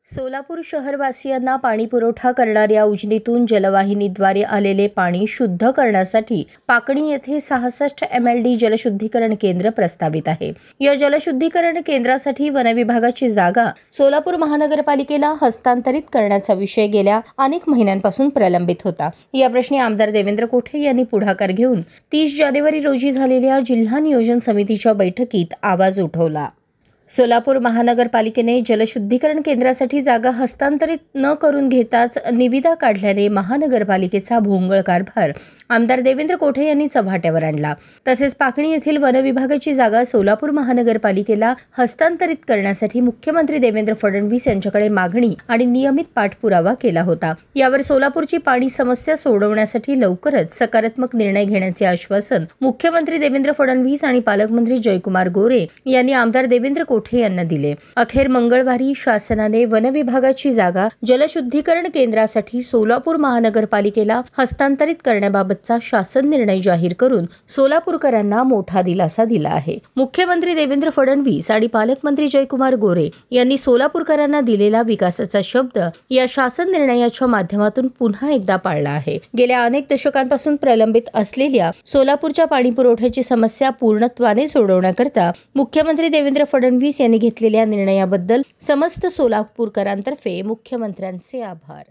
सोलापूर शहरवासियांना पाणीपुरवठा करणाऱ्या उजनीतून जलवाहिनीद्वारे आलेले पाणी शुद्ध करण्यासाठी पाकणी येथे 66 MLD जलशुद्धीकरण केंद्र प्रस्तावित आहे। या जलशुद्धीकरण केंद्रासाठी वनविभागाची जागा सोलापूर महानगरपालिकेला हस्तांतरित करण्याचा विषय गेल्या अनेक महिन्यांपासून प्रलंबित होता। या प्रश्नी आमदार देवेंद्र कोठे यांनी पुढाकार घेऊन 30 जानेवारी रोजी झालेल्या जिल्हा नियोजन समितीच्या बैठकीत आवाज उठवला। सोलापूर महानगरपालिकेने जलशुद्धीकरण केंद्रासाठी जागा हस्तांतरित न करून घेताच निविदा काढल्याने महानगरपालिकेचा भोंगळ कारभार आमदार देवेंद्र कोठे यांनी चव्हाट्यावर आणला। तसेच पाकणी येथील वनविभागाची जागा सोलापूर महानगरपालिकेला हस्तांतरित करण्यासाठी मुख्यमंत्री देवेंद्र फडणवीस यांच्याकडे मागणी आणि नियमित पाठपुरावा केला होता। यावर सोलापूरची पाणी समस्या सोडवण्यासाठी लवकरच सकारात्मक निर्णय घेण्याचे आश्वासन मुख्यमंत्री देवेंद्र फडणवीस आणि पालकमंत्री जयकुमार गोरे यांनी आमदार देवेंद्र कोठे यांना दिले। अखेर मंगळवारी शासनाने वनविभागाची जागा जलशुद्धीकरण केंद्रासाठी सोलापूर महानगरपालिकेला हस्तांतरित करण्याबाबतचा शासन निर्णय जाहीर करून सोलापूरकरांना मोठा दिलासा दिला आहे। मुख्यमंत्री देवेंद्र फडणवीस आणि पालकमंत्री जयकुमार गोरे यांनी सोलापूरकरांना दिलेला विकासाचा शब्द या शासन निर्णयाच्या माध्यमातून पुन्हा एकदा पाळला आहे। गेल्या अनेक दशकांपासून प्रलंबित असलेल्या सोलापूरच्या पाणीपुरवठ्याची समस्या पूर्णत्वाने सोडवण्याकरता मुख्यमंत्री देवेंद्र फडणवीस यांनी घेतलेल्या निर्णयाबद्दल समस्त सोलापूरकरांतर्फे मुख्यमंत्र्यांचे आभार।